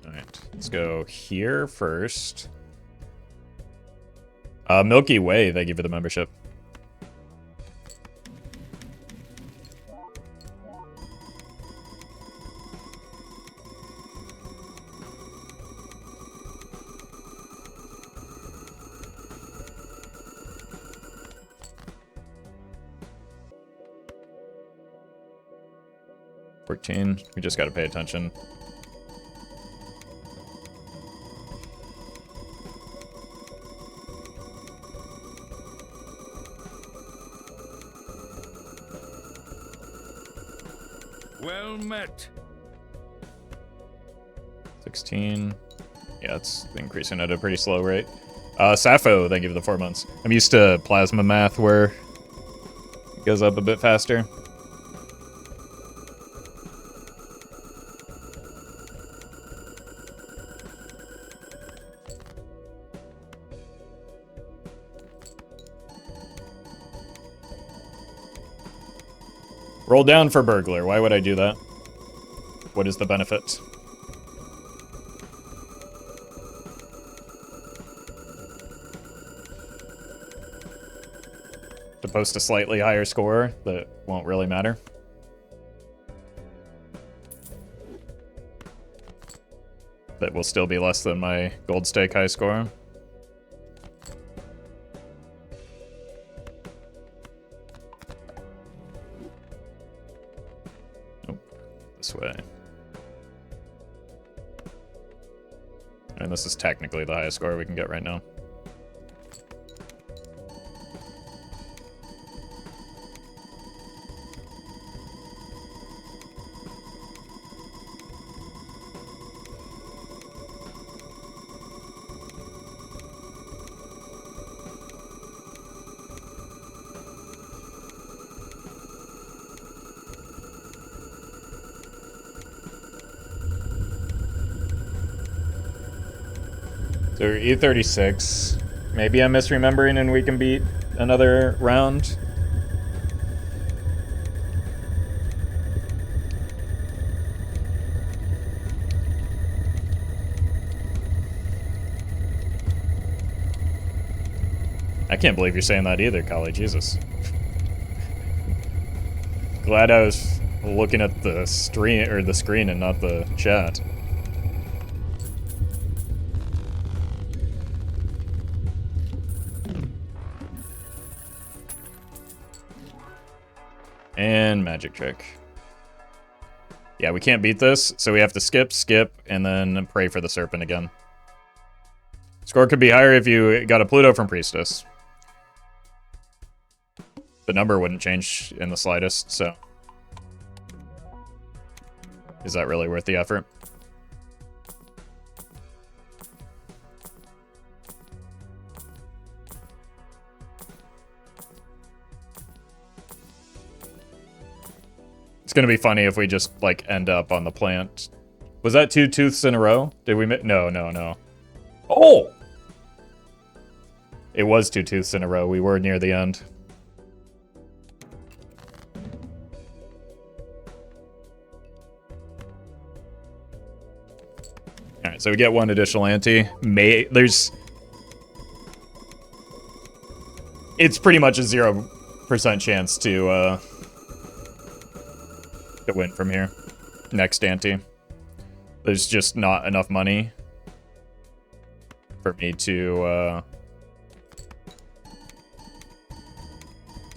S1: Alright, let's go here first. Milky Way, thank you for the membership. We just gotta pay attention.
S2: Well met.
S1: 16. Yeah, it's increasing at a pretty slow rate. Sappho, thank you for the 4 months. I'm used to plasma math where it goes up a bit faster. Roll down for burglar. Why would I do that? What is the benefit? To post a slightly higher score that won't really matter. That will still be less than my gold stake high score. This way. And this is technically the highest score we can get right now. So E36. Maybe I'm misremembering and we can beat another round. I can't believe you're saying that either, Kali. Jesus. Glad I was looking at the screen and not the chat. And magic trick. Yeah, we can't beat this, so we have to skip, and then pray for the Serpent again. Score could be higher if you got a Pluto from Priestess. The number wouldn't change in the slightest, so... Is that really worth the effort? It's gonna be funny if we just, like, end up on the plant. Was that 2 tooths in a row? Did we No. Oh! It was 2 tooths in a row. We were near the end. Alright, so we get 1 additional ante. It's pretty much a 0 percent chance to win from here. Next ante. There's just not enough money for me to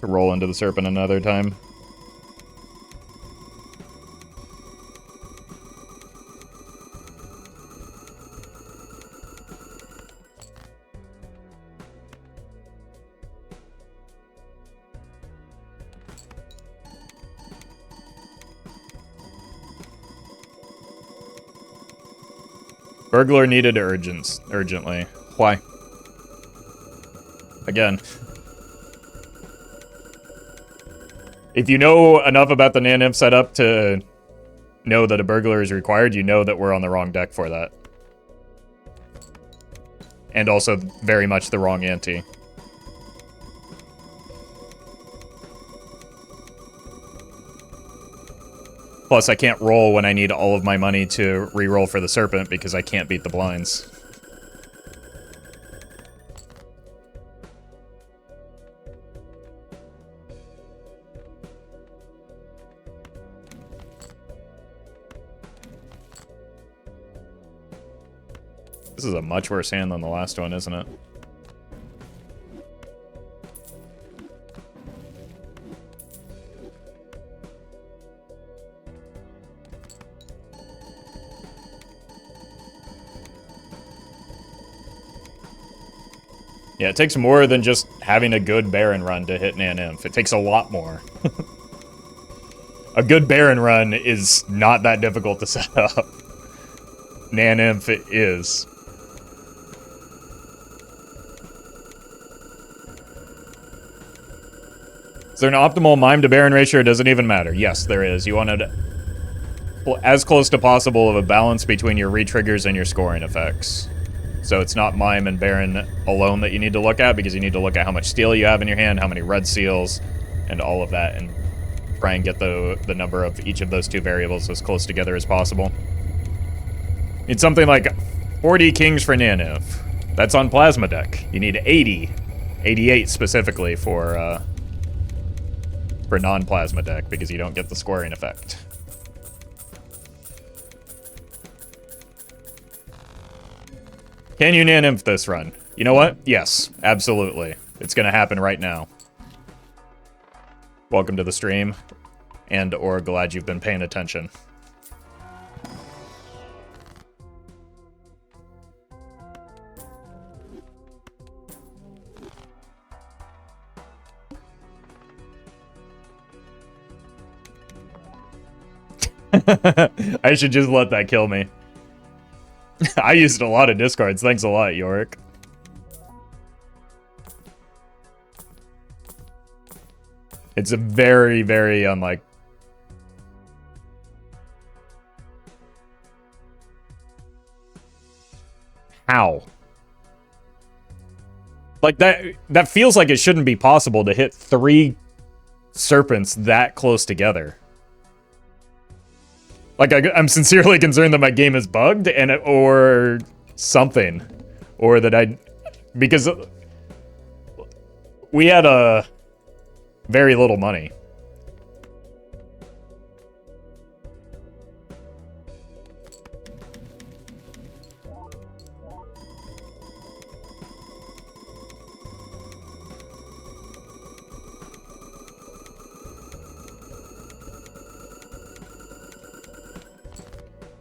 S1: roll into the Serpent another time. Burglar needed urgently. Why? Again. If you know enough about the Nanimp setup to know that a burglar is required, you know that we're on the wrong deck for that. And also very much the wrong ante. Plus, I can't roll when I need all of my money to re-roll for the Serpent because I can't beat the blinds. This is a much worse hand than the last one, isn't it? Yeah, it takes more than just having a good Baron run to hit Nanimp. It takes a lot more. A good Baron run is not that difficult to set up. Nanimp is. Is there an optimal Mime to Baron ratio? It doesn't even matter. Yes, there is. You want to as close to possible of a balance between your re-triggers and your scoring effects. So it's not Mime and Baron alone that you need to look at, because you need to look at how much steel you have in your hand, how many red seals, and all of that, and try and get the number of each of those two variables as close together as possible. Need something like 40 kings for Nanimp. That's on Plasma deck. You need 80. 88 specifically for non-Plasma deck, because you don't get the scoring effect. Can you Nanimp this run? You know what? Yes, absolutely. It's gonna happen right now. Welcome to the stream, and or glad you've been paying attention. I should just let that kill me. I used a lot of discards. Thanks a lot, Yorick. It's a very, very unlike. How? Like, that feels like it shouldn't be possible to hit 3 serpents that close together. Like, I'm sincerely concerned that my game is bugged, or something. Or that because we had very little money.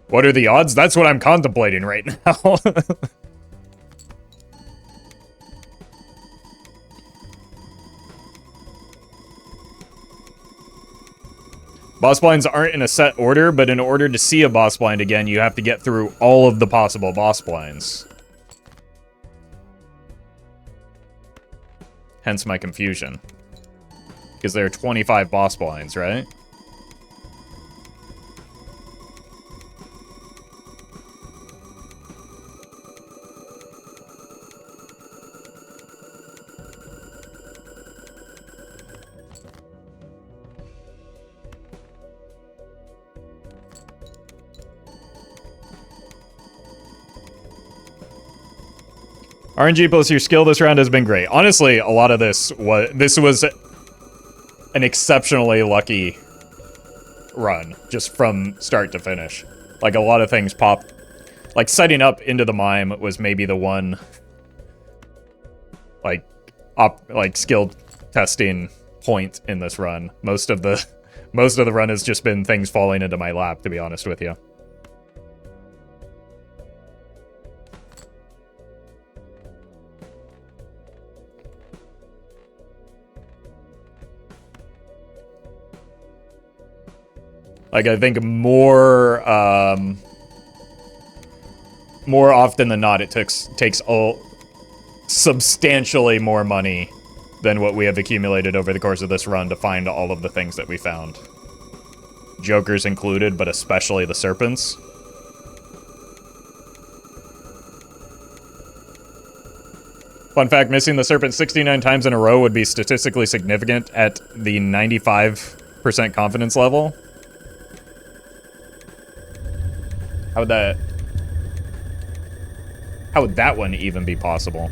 S1: What are the odds? That's what I'm contemplating right now. Boss blinds aren't in a set order, but in order to see a boss blind again, you have to get through all of the possible boss blinds. Hence my confusion. Because there are 25 boss blinds, right? RNG plus your skill this round has been great. Honestly, a lot of this was an exceptionally lucky run, just from start to finish. Like, a lot of things pop. Like, setting up into the mime was maybe the one, like, skill testing point in this run. Most of the run has just been things falling into my lap, to be honest with you. Like, I think more often than not, it takes substantially more money than what we have accumulated over the course of this run to find all of the things that we found. Jokers included, but especially the serpents. Fun fact, missing the serpent 69 times in a row would be statistically significant at the 95% confidence level. How would that one even be possible?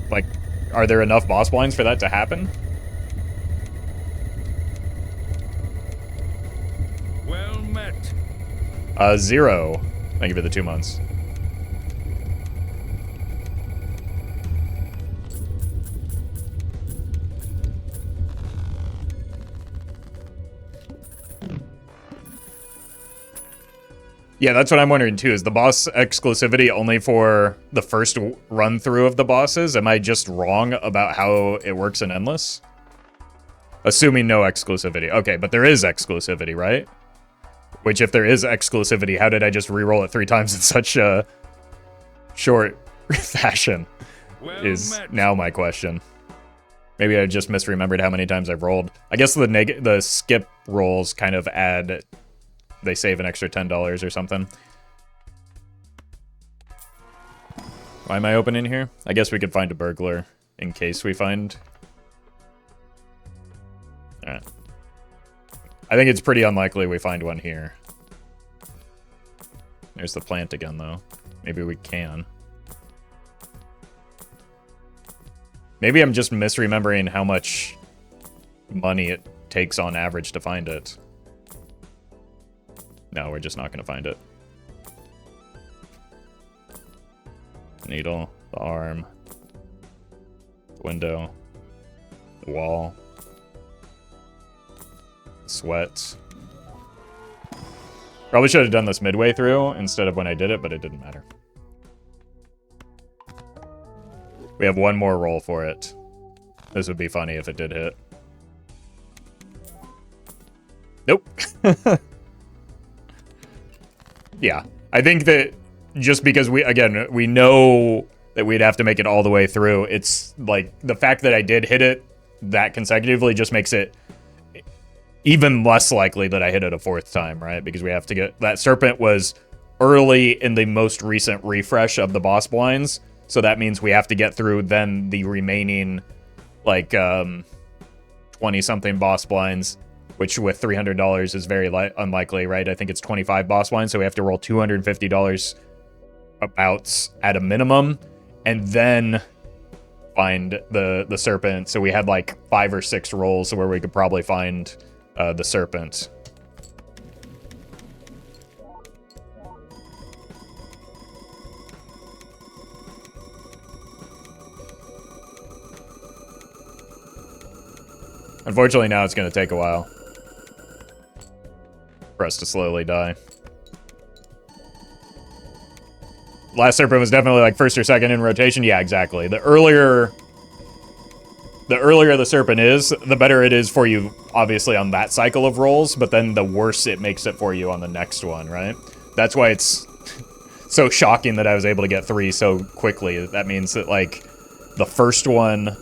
S1: Like, are there enough boss blinds for that to happen?
S2: Well met.
S1: 0. Thank you for the 2 months. Yeah, that's what I'm wondering too. Is the boss exclusivity only for the first run through of the bosses? Am I just wrong about how it works in Endless? Assuming no exclusivity. Okay, but there is exclusivity, right? Which, if there is exclusivity, how did I just reroll it 3 times in such a short fashion?
S2: Well
S1: is
S2: met.
S1: Now my question. Maybe I just misremembered how many times I've rolled. I guess the skip rolls kind of add... They save an extra $10 or something. Why am I open in here? I guess we could find a burglar in case we find... Alright. I think it's pretty unlikely we find one here. There's the plant again, though. Maybe we can. Maybe I'm just misremembering how much money it takes on average to find it. No, we're just not going to find it. Needle, the arm, the window, the wall, sweat. Probably should have done this midway through instead of when I did it, but it didn't matter. We have one more roll for it. This would be funny if it did hit. Nope. Yeah, I think that just because we know that we'd have to make it all the way through, it's like the fact that I did hit it that consecutively just makes it even less likely that I hit it a 4th time, right? Because we have to get... That Serpent was early in the most recent refresh of the boss blinds, so that means we have to get through then the remaining, like, 20-something boss blinds, which with $300 is very unlikely, right? I think it's 25 boss blinds, so we have to roll $250 abouts at a minimum, and then find the Serpent. So we had like 5 or 6 rolls where we could probably find the Serpent. Unfortunately, now it's going to take a while for us to slowly die. Last Serpent was definitely like 1st or 2nd in rotation. Yeah, exactly. The earlier the Serpent is, the better it is for you, obviously, on that cycle of rolls, but then the worse it makes it for you on the next one, right? That's why it's so shocking that I was able to get 3 so quickly. That means that, like, the first one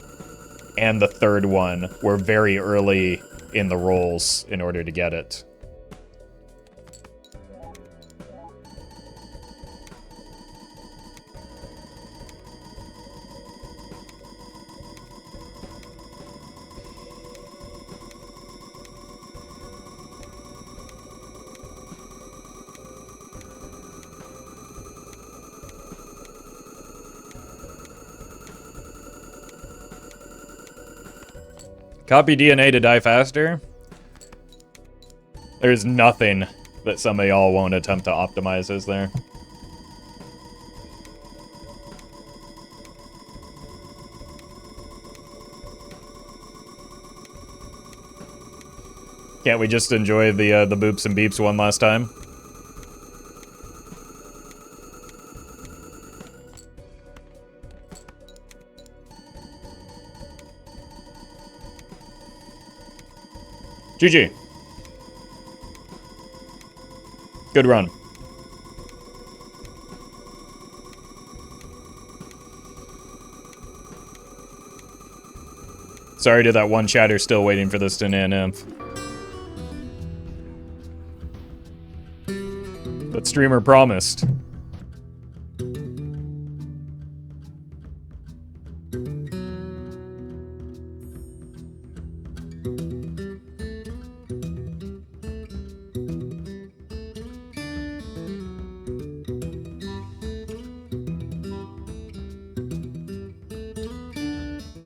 S1: and the 3rd one were very early in the rolls in order to get it. Copy DNA to die faster? There's nothing that some of y'all won't attempt to optimize, is there? Can't we just enjoy the boops and beeps one last time? GG. Good run. Sorry to that one chatter still waiting for this to nan-inf. But streamer promised.